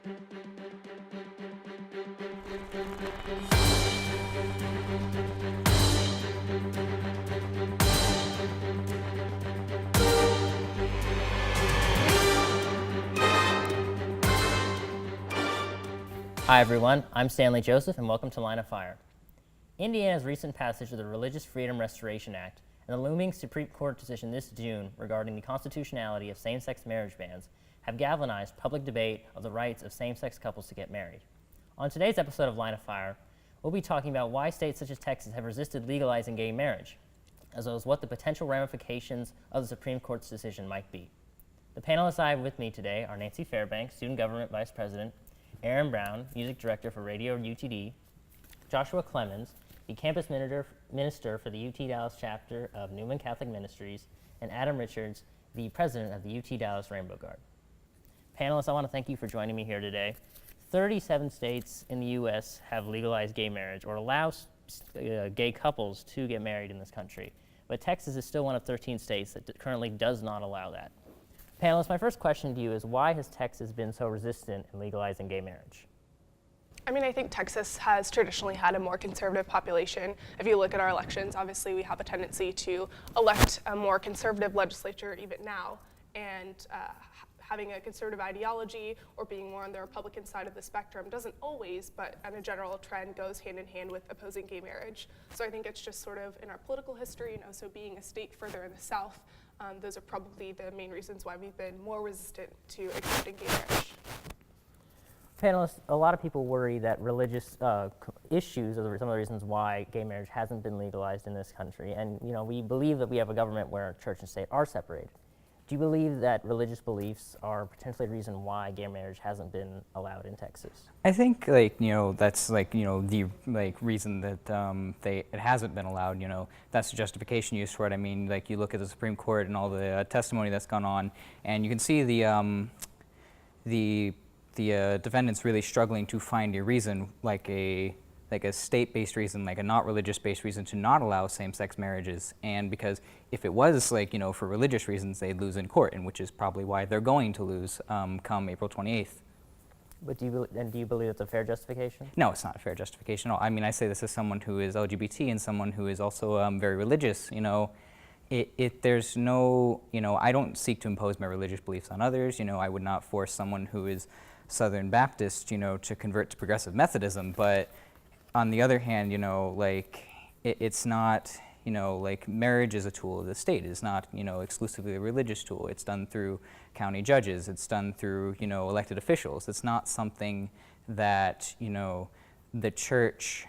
Hi everyone, I'm Stanley Joseph and welcome to Line of Fire. Indiana's recent passage of the Religious Freedom Restoration Act and the looming Supreme Court decision this June regarding the constitutionality of same-sex marriage bans have galvanized public debate of the rights of same-sex couples to get married. On today's episode of Line of Fire, we'll be talking about why states such as Texas have resisted legalizing gay marriage, as well as what the potential ramifications of the Supreme Court's decision might be. The panelists I have with me today are Nancy Fairbanks, Student Government Vice President, Aaron Brown, Music Director for Radio UTD, Joshua Clemens, the Campus Minister for the UT Dallas chapter of Newman Catholic Ministries, and Adam Richards, the President of the UT Dallas Rainbow Guard. Panelists, I want to thank you for joining me here today. 37 states in the U.S. have legalized gay marriage or allow gay couples to get married in this country, but Texas is still one of 13 states that currently does not allow that. Panelists, my first question to you is, why has Texas been so resistant in legalizing gay marriage? I think Texas has traditionally had a more conservative population. If you look at our elections, obviously we have a tendency to elect a more conservative legislature even now, and having a conservative ideology or being more on the Republican side of the spectrum doesn't always, but in a general trend, goes hand in hand with opposing gay marriage. So I think it's just sort of in our political history and also being a state further in the South, those are probably the main reasons why we've been more resistant to accepting gay marriage. Panelists, a lot of people worry that religious issues are some of the reasons why gay marriage hasn't been legalized in this country. And we believe that we have a government where church and state are separated. Do you believe that religious beliefs are potentially a reason why gay marriage hasn't been allowed in Texas? I think that's the reason that it hasn't been allowed. That's the justification used for it. I mean, you look at the Supreme Court and all the testimony that's gone on, and you can see the defendants really struggling to find a reason, like a state-based reason, like a not religious-based reason to not allow same-sex marriages. And because if it was for religious reasons, they'd lose in court, and which is probably why they're going to lose come April 28th. But do you believe it's a fair justification? No, it's not a fair justification at all. I mean, I say this as someone who is LGBT and someone who is also very religious. There's no, I don't seek to impose my religious beliefs on others. I would not force someone who is Southern Baptist, to convert to Progressive Methodism. But on the other hand, it's not, marriage is a tool of the state. It's not, exclusively a religious tool. It's done through county judges. It's done through, elected officials. It's not something that, the church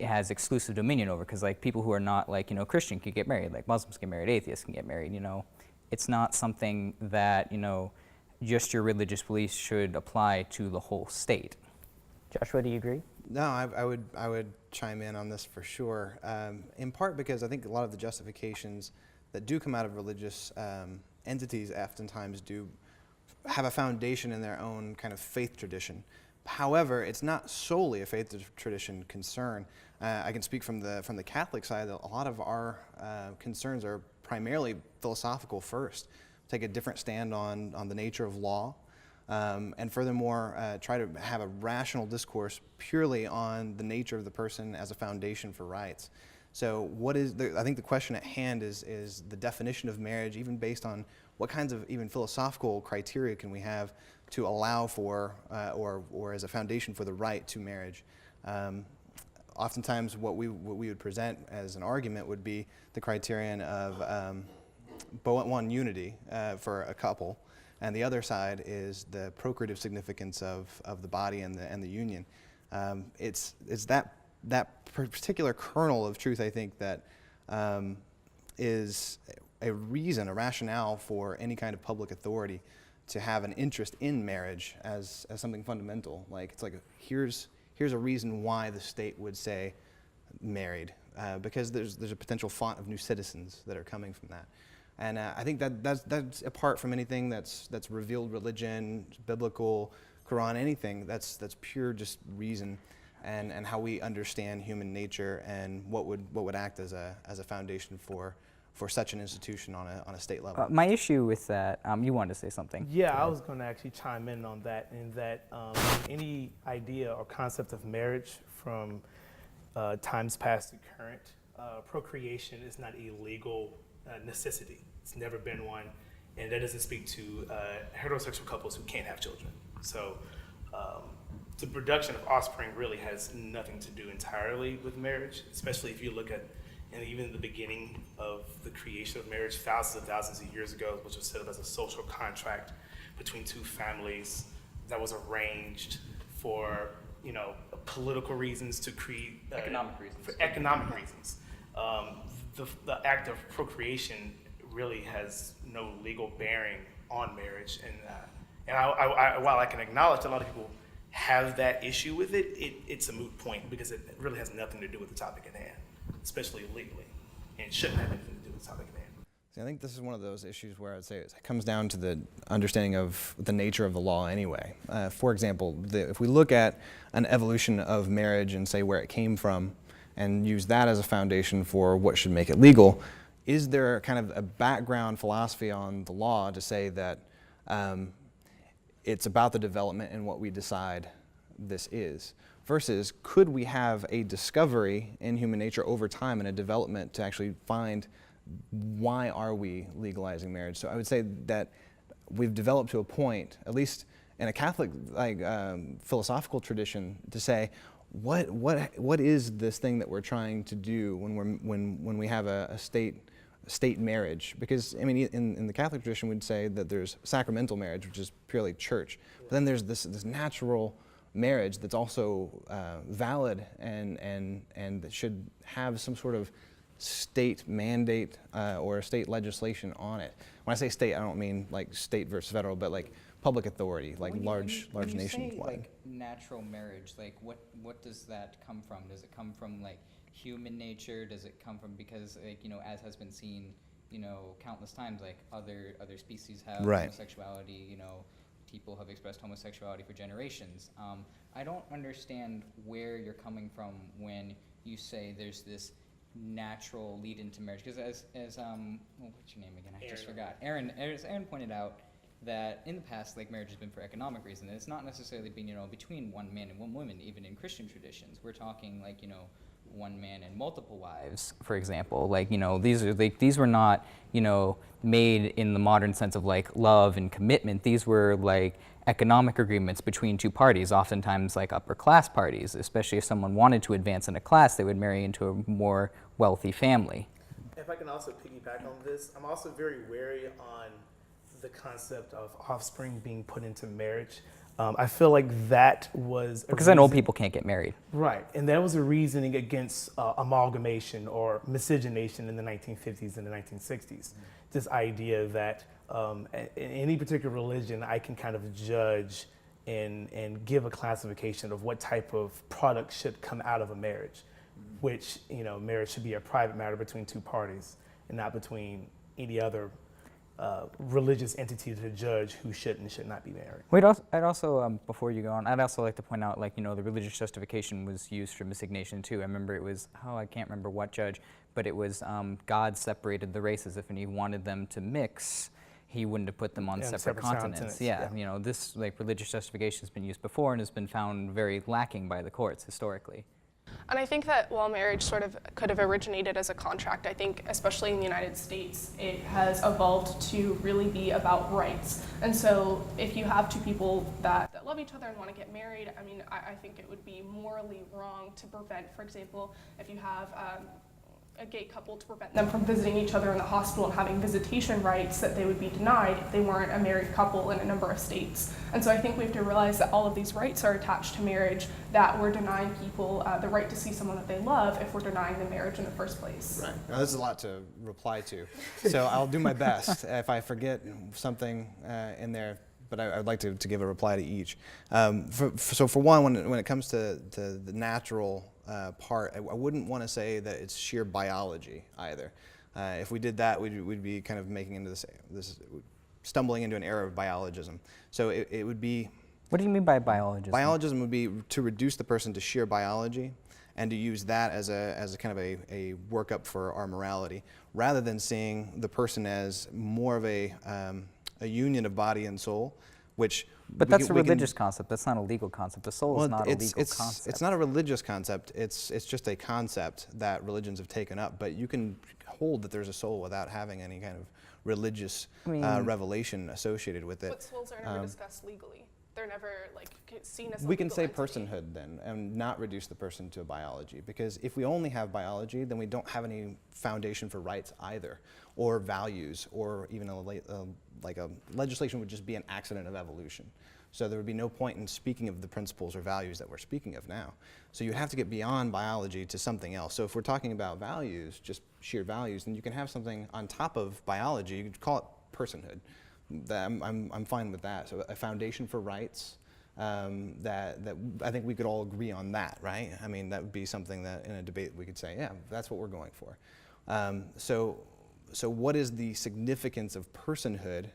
has exclusive dominion over, because people who are not Christian can get married, Muslims get married, atheists can get married. It's not something that just your religious beliefs should apply to the whole state. Joshua, do you agree? No, I would chime in on this for sure. In part because I think a lot of the justifications that do come out of religious entities oftentimes do have a foundation in their own kind of faith tradition. However, it's not solely a faith tradition concern. I can speak from the Catholic side that a lot of our concerns are primarily philosophical first. Take a different stand on the nature of law, and furthermore, try to have a rational discourse purely on the nature of the person as a foundation for rights. So I think the question at hand is the definition of marriage, even based on what kinds of even philosophical criteria can we have to allow for or as a foundation for the right to marriage. Oftentimes what we would present as an argument would be the criterion of one, unity for a couple, and the other side is the procreative significance of the body and the union. It's that particular kernel of truth, I think, that is a rationale for any kind of public authority to have an interest in marriage as something fundamental. Here's a reason why the state would say married, because there's a potential font of new citizens that are coming from that. And I think that's apart from anything that's revealed religion, biblical, Quran, anything that's pure just reason and how we understand human nature and what would act as a foundation for for such an institution on a state level. My issue with that, you wanted to say something. Yeah, I was going to actually chime in on that, in that any idea or concept of marriage from times past to current, procreation is not a legal necessity. It's never been one, and that doesn't speak to heterosexual couples who can't have children. So the production of offspring really has nothing to do entirely with marriage, especially if you look at, and even the beginning of the creation of marriage thousands of years ago, which was set up as a social contract between two families that was arranged for, political reasons to create Economic reasons. For economic reasons. The act of procreation really has no legal bearing on marriage, and while I can acknowledge a lot of people have that issue with it, it's a moot point because it really has nothing to do with the topic at hand, especially legally, and it shouldn't have anything to do with the topic at hand. See, I think this is one of those issues where I'd say it comes down to the understanding of the nature of the law anyway. For example, if we look at an evolution of marriage and say where it came from and use that as a foundation for what should make it legal, is there kind of a background philosophy on the law to say that it's about the development and what we decide this is, versus could we have a discovery in human nature over time and a development to actually find why are we legalizing marriage? So I would say that we've developed to a point, at least in a Catholic philosophical tradition, to say what is this thing that we're trying to do when we have a state marriage? Because I mean, in the Catholic tradition, we'd say that there's sacramental marriage, which is purely church, but then there's this natural marriage that's also valid and that should have some sort of state mandate or state legislation on it. When I say state, I don't mean like state versus federal, but like public authority, like large nationwide. Like natural marriage, like what does that come from? Does it come from like human nature? Does it come from, because like, as has been seen, countless times, like other species have Right. homosexuality, people have expressed homosexuality for generations. I don't understand where you're coming from when you say there's this natural lead into marriage, because as what's your name again? I just forgot. As Aaron pointed out, that in the past, like, marriage has been for economic reasons. It's not necessarily been, between one man and one woman. Even in Christian traditions, we're talking like, one man and multiple wives, for example. Like, these were not, made in the modern sense of like love and commitment. These were like economic agreements between two parties, oftentimes like upper class parties. Especially if someone wanted to advance in a class, they would marry into a more wealthy family. If I can also piggyback on this, I'm also very wary on the concept of offspring being put into marriage. I feel like that was Because then old people can't get married. Right, and that was a reasoning against amalgamation or miscegenation in the 1950s and the 1960s. This idea that in any particular religion, I can kind of judge and give a classification of what type of product should come out of a marriage, which, marriage should be a private matter between two parties and not between any other religious entity to judge who should and should not be married. I'd also, before you go on, I'd also like to point out, like, the religious justification was used for miscegnation too. I remember it was, I can't remember what judge, but it was God separated the races. If he wanted them to mix, he wouldn't have put them on separate continents. Yeah, this like religious justification has been used before and has been found very lacking by the courts historically. And I think that while marriage sort of could have originated as a contract, I think especially in the United States, it has evolved to really be about rights. And so if you have two people that love each other and want to get married, I mean, I think it would be morally wrong to prevent, for example, if you have a gay couple, to prevent them from visiting each other in the hospital and having visitation rights that they would be denied if they weren't a married couple in a number of states. And so I think we have to realize that all of these rights are attached to marriage, that we're denying people the right to see someone that they love if we're denying them marriage in the first place. Right. Now, this is a lot to reply to, so I'll do my best. If I forget something in there, but I'd like to give a reply to each. So for one, when it comes to the natural part, I wouldn't want to say that it's sheer biology either. If we did that, we'd be kind of making into this stumbling into an era of biologism. So it would be. What do you mean by biologism? Biologism would be to reduce the person to sheer biology, and to use that as a kind of a workup for our morality, rather than seeing the person as more of a union of body and soul, which. But that's a religious concept. That's not a legal concept. The soul is not a legal concept. It's not a religious concept. It's just a concept that religions have taken up. But you can hold that there's a soul without having any kind of religious revelation associated with it. But souls are never discussed legally. They're never like seen as a We can legal say entity. personhood then, and not reduce the person to a biology. Because if we only have biology, then we don't have any foundation for rights either, or values, or even like a legislation would just be an accident of evolution. So there would be no point in speaking of the principles or values that we're speaking of now. So you'd have to get beyond biology to something else. So if we're talking about values, just sheer values, then you can have something on top of biology. You could call it personhood. I'm fine with that. So a foundation for rights, that I think we could all agree on that, right? I mean, that would be something that in a debate we could say, yeah, that's what we're going for. So what is the significance of personhood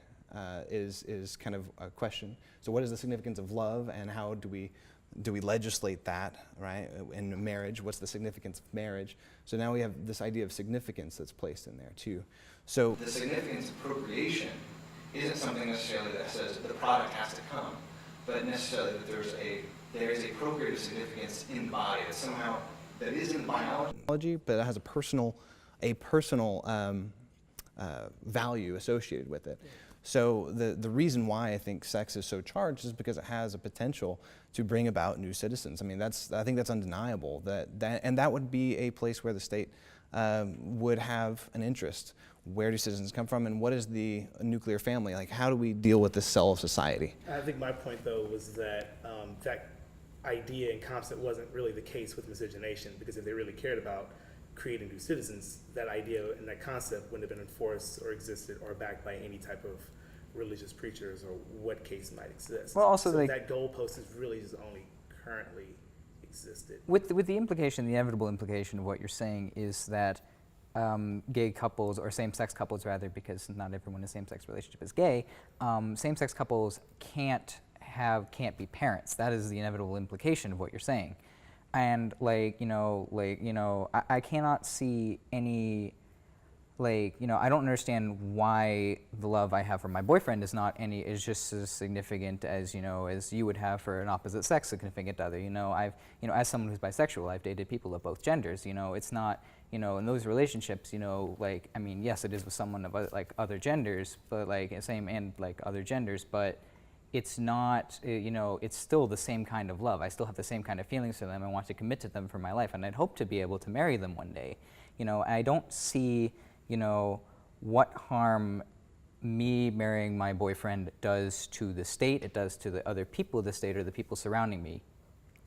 is kind of a question. So what is the significance of love, and how do we legislate that, right? In marriage, what's the significance of marriage? So now we have this idea of significance that's placed in there too. So the significance of procreation isn't something necessarily that says the product has to come, but necessarily that there is a procreative significance in the body that somehow that is in biology, but it has a personal value associated with it. So the reason why I think sex is so charged is because it has a potential to bring about new citizens. I mean, I think that's undeniable. And that would be a place where the state would have an interest. Where do citizens come from, and what is the nuclear family? Like, how do we deal with this cell of society? I think my point, though, was that that idea and concept wasn't really the case with miscegenation, because if they really cared about creating new citizens, that idea and that concept wouldn't have been enforced or existed or backed by any type of religious preachers or what case might exist. Well, also, so like, that goalpost is really just only currently existed. With the implication, the inevitable implication of what you're saying is that gay couples, or same-sex couples rather, because not everyone in a same-sex relationship is gay, same-sex couples can't be parents. That is the inevitable implication of what you're saying. And I cannot see any, I don't understand why the love I have for my boyfriend is just as significant as, as you would have for an opposite sex significant other. As someone who's bisexual, I've dated people of both genders. It's not, in those relationships, yes, it is with someone of other genders, but other genders, but it's not, it's still the same kind of love. I still have the same kind of feelings for them. I want to commit to them for my life, and I'd hope to be able to marry them one day. I don't see, what harm me marrying my boyfriend does to the state, it does to the other people of the state or the people surrounding me.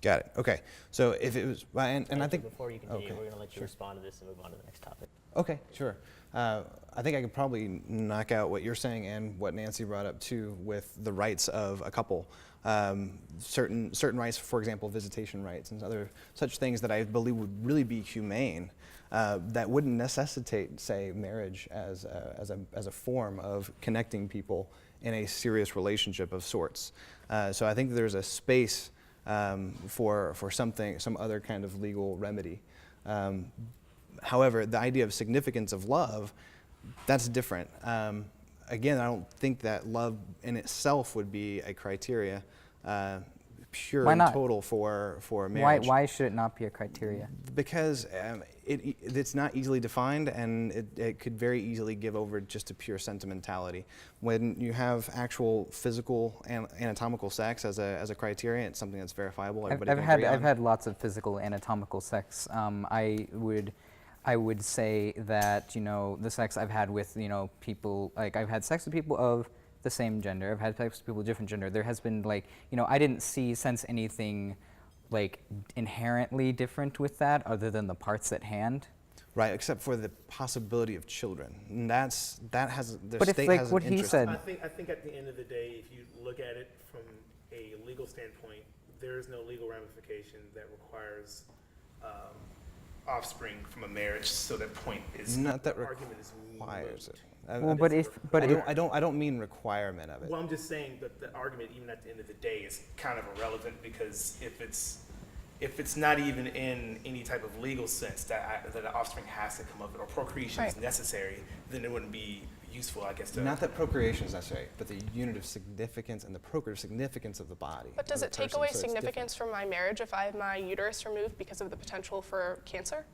Got it. Okay. So if it was, and I think before you continue, okay, we're going to let you respond to this and move on to the next topic. Okay, sure. I think I could probably knock out what you're saying and what Nancy brought up too, with the rights of a couple. Certain rights, for example, visitation rights and other such things that I believe would really be humane, that wouldn't necessitate, say, marriage as a form of connecting people in a serious relationship of sorts. So I think there's a space for some other kind of legal remedy. However, the idea of significance of love, that's different. Again, I don't think that love in itself would be a criteria, pure and total for marriage. Why should it not be a criteria? Because it's not easily defined, and it could very easily give over just to pure sentimentality. When you have actual physical and anatomical sex as a criteria, it's something that's verifiable. Everybody can agree on. I've had lots of physical anatomical sex. I would say that, the sex I've had with, people, I've had sex with people of the same gender. I've had sex with people of different gender. There has been, I didn't sense anything, inherently different with that other than the parts at hand. Right, except for the possibility of children. And that has, the but state if, has what an he interest. said. I think at the end of the day, if you look at it from a legal standpoint, there is no legal ramification that requires offspring from a marriage, so that point is Not that argument is requires it. Well, I don't mean requirement of it. Well, I'm just saying that the argument, even at the end of the day, is kind of irrelevant, because if it's if it's not even in any type of legal sense that that an offspring has to come of it or procreation is Right. necessary, then it wouldn't be useful, I guess. To Not that procreation is necessary, but the unit of significance and the procreative significance of the body. But does of it the take person, away so it's different. significance from my marriage if I have my uterus removed because of the potential for cancer?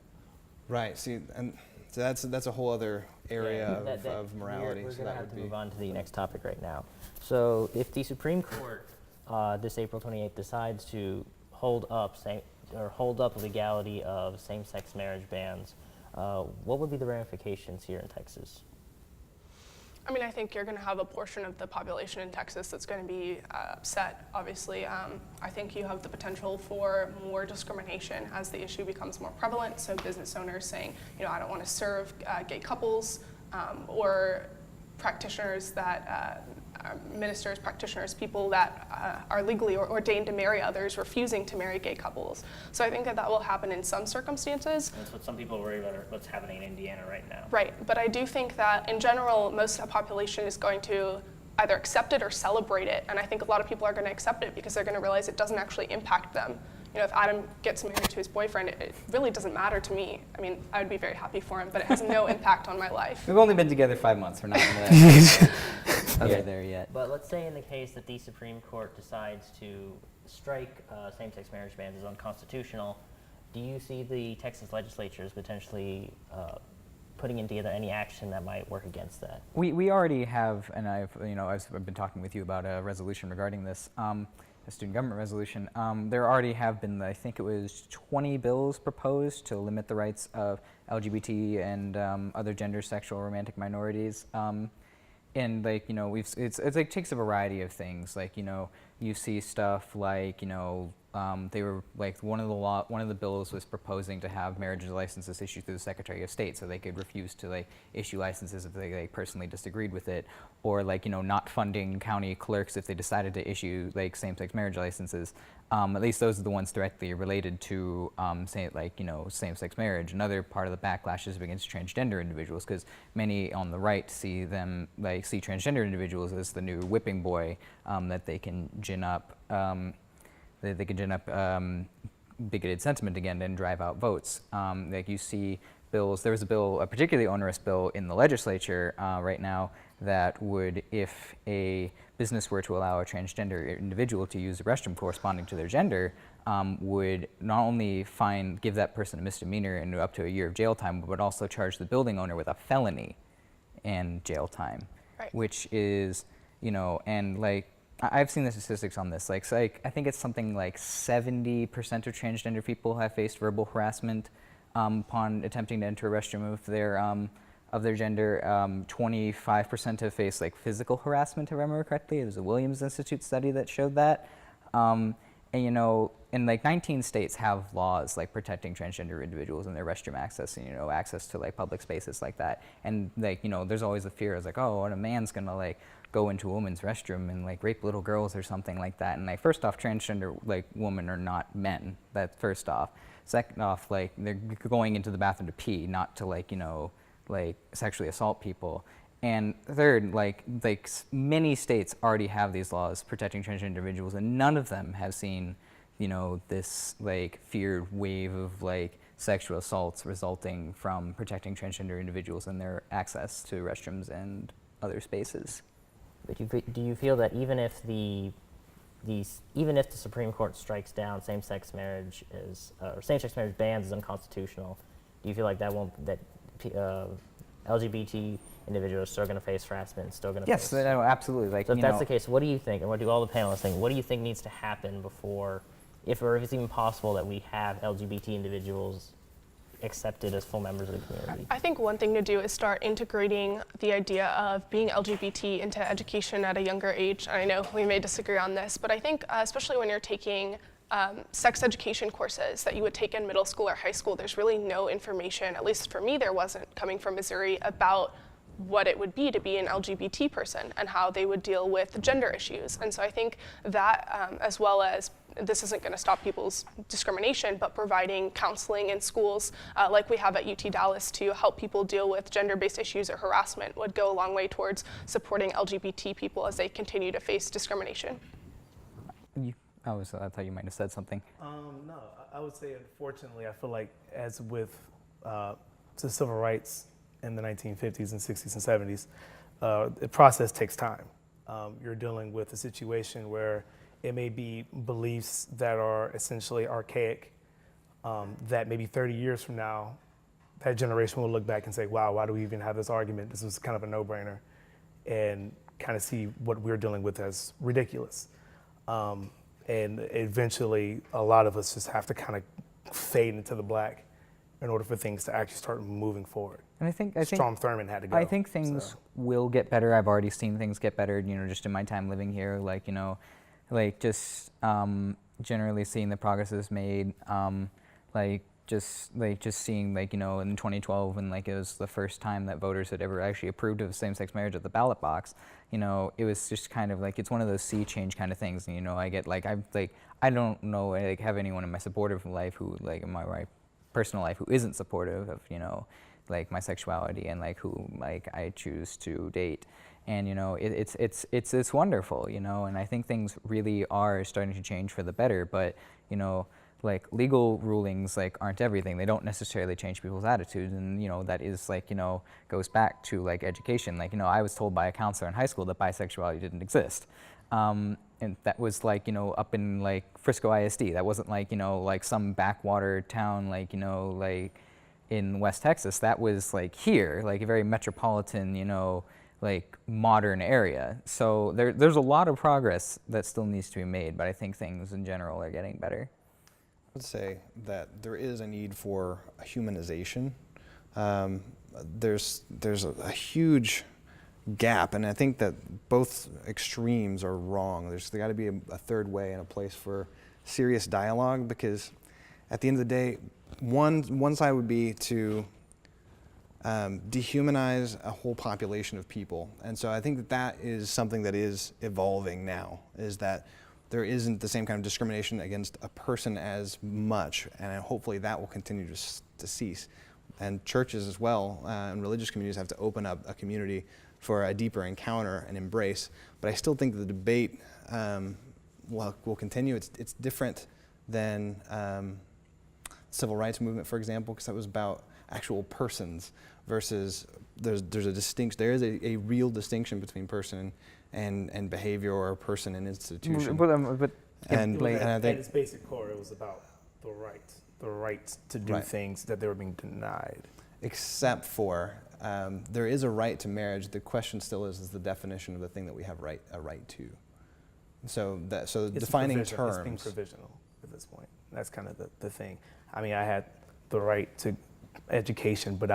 Right. See, and so that's a whole other area of morality. We're so going to that have would to be move on to the next topic right now. So if the Supreme Court this April 28th decides to hold up legality of same-sex marriage bans, what would be the ramifications here in Texas? I mean, I think you're going to have a portion of the population in Texas that's going to be upset, obviously. I think you have the potential for more discrimination as the issue becomes more prevalent. So business owners saying, I don't want to serve gay couples, or practitioners that, ministers, practitioners, people that are legally ordained to marry others, refusing to marry gay couples. So I think that will happen in some circumstances. That's what some people worry about, what's happening in Indiana right now. Right, but I do think that in general, most of the population is going to either accept it or celebrate it. And I think a lot of people are going to accept it because they're going to realize it doesn't actually impact them. If Adam gets married to his boyfriend, it really doesn't matter to me. I mean, I would be very happy for him, but it has no impact on my life. We've only been together 5 months. We're not there yet. But let's say in the case that the Supreme Court decides to strike same-sex marriage bans as unconstitutional, do you see the Texas legislature as potentially putting in together any action that might work against that? We already have, and I've been talking with you about a resolution regarding this, a student government resolution. There already have been, I think it was 20 bills proposed to limit the rights of LGBT and other gender, sexual, romantic minorities. And it's like takes a variety of things. Like, you see stuff like, they were like one of the bills was proposing to have marriage licenses issued through the Secretary of State, so they could refuse to issue licenses if they personally disagreed with it, or not funding county clerks if they decided to issue same-sex marriage licenses. At least those are the ones directly related to same-sex marriage. Another part of the backlash is against transgender individuals, because many on the right see them see transgender individuals as the new whipping boy that they can gin up. They can gin up bigoted sentiment again and drive out votes. You see bills, there was a particularly onerous bill in the legislature right now that would, if a business were to allow a transgender individual to use a restroom corresponding to their gender, would not only give that person a misdemeanor and up to a year of jail time, but also charge the building owner with a felony and jail time. Right. Which is, and I've seen the statistics on this. I think it's something like 70% of transgender people have faced verbal harassment upon attempting to enter a restroom of their gender. 25% have faced physical harassment, if I remember correctly. It was a Williams Institute study that showed that. And 19 states have laws protecting transgender individuals and their restroom access and access to public spaces like that. And there's always a fear of oh, and a man's gonna go into a woman's restroom and rape little girls or something like that. And first off, transgender women are not men. That's first off. Second off, they're going into the bathroom to pee, not to sexually assault people. And third, many states already have these laws protecting transgender individuals, and none of them have seen, this feared wave of sexual assaults resulting from protecting transgender individuals and their access to restrooms and other spaces. But do you feel that even if the Supreme Court strikes down same-sex marriage or same-sex marriage bans as unconstitutional, do you feel like that LGBT individuals are still going to face harassment, still going to face? Yes, no, absolutely. So if that's the case, what do you think, and what do all the panelists think, what do you think needs to happen before, if it's even possible that we have LGBT individuals accepted as full members of the community? I think one thing to do is start integrating the idea of being LGBT into education at a younger age. And I know we may disagree on this, but I think especially when you're taking sex education courses that you would take in middle school or high school, there's really no information, at least for me there wasn't, coming from Missouri, about what it would be to be an LGBT person and how they would deal with gender issues. And so I think that, as well as, this isn't going to stop people's discrimination, but providing counseling in schools like we have at UT Dallas to help people deal with gender-based issues or harassment would go a long way towards supporting LGBT people as they continue to face discrimination. I thought you might have said something. No, I would say, unfortunately, I feel like as with the civil rights in the 1950s and 60s and 70s, the process takes time. You're dealing with a situation where it may be beliefs that are essentially archaic, that maybe 30 years from now, that generation will look back and say, wow, why do we even have this argument? This was kind of a no-brainer, and kind of see what we're dealing with as ridiculous. And eventually, a lot of us just have to kind of fade into the black in order for things to actually start moving forward. And I think Strom Thurmond had to go. I think things so. will get better. I've already seen things get better, just in my time living here. Just generally seeing the progress that's made. Just seeing in 2012 when it was the first time that voters had ever actually approved of same-sex marriage at the ballot box. It was just kind of it's one of those sea change kind of things. I get I don't know have anyone in my supportive life who in my personal life who isn't supportive of my sexuality and who I choose to date. And it's wonderful, and I think things really are starting to change for the better. But legal rulings aren't everything. They don't necessarily change people's attitudes, and that is goes back to education. I was told by a counselor in high school that bisexuality didn't exist, and that was up in Frisco ISD. That wasn't some backwater town in West Texas. That was here, a very metropolitan modern area. So there's a lot of progress that still needs to be made, but I think things in general are getting better. I would say that there is a need for a humanization. There's a huge gap, and I think that both extremes are wrong. There's got to be a third way and a place for serious dialogue, because at the end of the day, one side would be to dehumanize a whole population of people. And so I think that is something that is evolving now, is that there isn't the same kind of discrimination against a person as much, and hopefully that will continue to cease. And churches as well, and religious communities have to open up a community for a deeper encounter and embrace. But I still think the debate will continue. It's different than civil rights movement, for example, because that was about actual persons versus there is a real distinction between person and behavior, or person and institution. And I at think its basic core, it was about the right to do things that they were being denied. Except for there is a right to marriage. The question still is the definition of the thing that we have a right to. So defining terms. It's being provisional at this point. That's kind of the thing. I mean, I had the right to education, but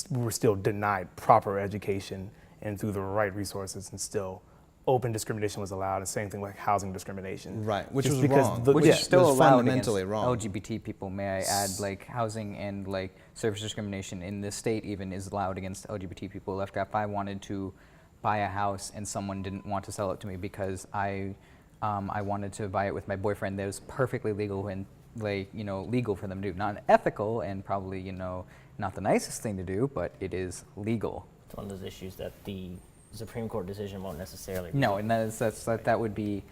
we were still denied proper education and through the right resources, and still open discrimination was allowed, and same thing like housing discrimination. Right, which Just was because wrong. Which is still was allowed fundamentally against wrong. LGBT people, may I add, housing and service discrimination in this state even is allowed against LGBT people. If I wanted to buy a house and someone didn't want to sell it to me because I wanted to buy it with my boyfriend, that was perfectly legal and legal for them to do. Not ethical and probably not the nicest thing to do, but it is legal. It's one of those issues that the Supreme Court decision won't necessarily. No, and that would be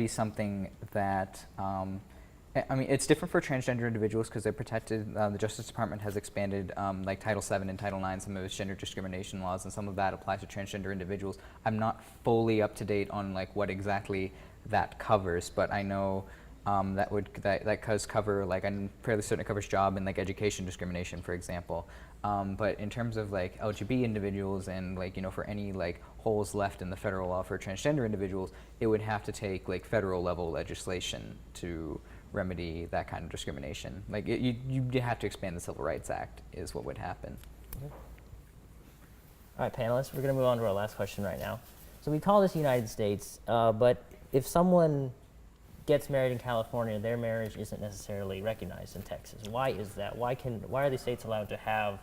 something that I mean, it's different for transgender individuals because they're protected. The Justice Department has expanded Title VII and Title IX, some of its gender discrimination laws, and some of that applies to transgender individuals. I'm not fully up to date on what exactly that covers, but I know that does cover, I'm fairly certain it covers job and education discrimination, for example. But in terms of LGBT individuals and for any holes left in the federal law for transgender individuals, it would have to take federal level legislation to remedy that kind of discrimination. You'd have to expand the Civil Rights Act is what would happen. Okay. All right, panelists, we're going to move on to our last question right now. So we call this United States, but if someone gets married in California, their marriage isn't necessarily recognized in Texas. Why is that? Why are the states allowed to have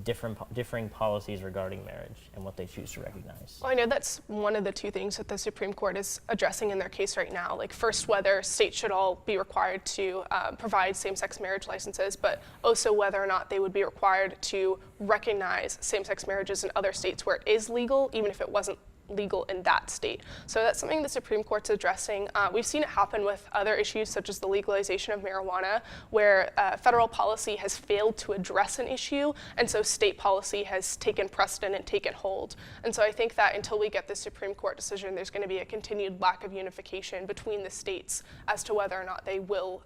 differing policies regarding marriage and what they choose to recognize? Well, I know that's one of the two things that the Supreme Court is addressing in their case right now. First, whether states should all be required to provide same-sex marriage licenses, but also whether or not they would be required to recognize same-sex marriages in other states where it is legal, even if it wasn't legal in that state. So that's something the Supreme Court's addressing. We've seen it happen with other issues such as the legalization of marijuana, where federal policy has failed to address an issue, and so state policy has taken precedent and taken hold. And so I think that until we get the Supreme Court decision, there's going to be a continued lack of unification between the states as to whether or not they will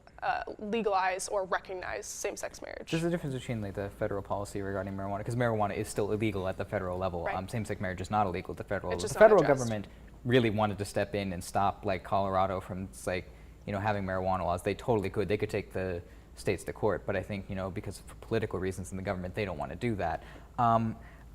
legalize or recognize same-sex marriage. There's a difference between like the federal policy regarding marijuana, because marijuana is still illegal at the federal level. Right. Same-sex marriage is not illegal at the federal It's level. just The not federal addressed. government really wanted to step in and stop like Colorado from like, you know, having marijuana laws. They totally could. They could take the states to court, but I think, you know, because for political reasons in the government, they don't want to do that.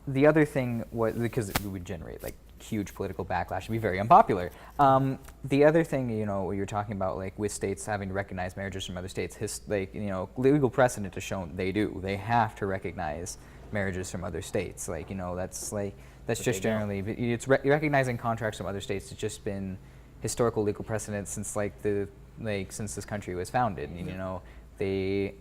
The other thing was, because it would generate like huge political backlash, it'd be very unpopular. The other thing, you know, you're talking about like with states having to recognize marriages from other states, like, you know, legal precedent has shown they do. They have to recognize marriages from other states. Like, you know, that's just generally, it's recognizing contracts from other states. It's just been historical legal precedent since since this country was founded. You know, they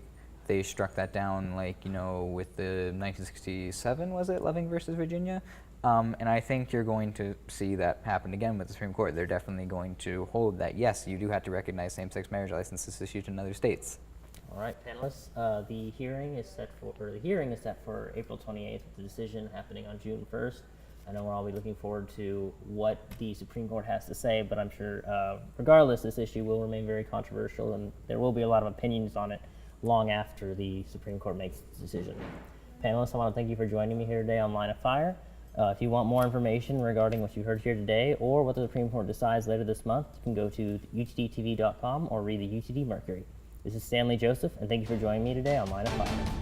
struck that down, like, you know, with the 1967, was it, Loving versus Virginia? And I think you're going to see that happen again with the Supreme Court. They're definitely going to hold that, yes, you do have to recognize same-sex marriage licenses issued in other states. All right, panelists, the hearing is set for April 28th, with the decision happening on June 1st. I know we'll all be looking forward to what the Supreme Court has to say, but I'm sure, regardless, this issue will remain very controversial, and there will be a lot of opinions on it long after the Supreme Court makes its decision. Panelists, I want to thank you for joining me here today on Line of Fire. If you want more information regarding what you heard here today or what the Supreme Court decides later this month, you can go to utdtv.com or read the UTD Mercury. This is Stanley Joseph, and thank you for joining me today on Line of Fire.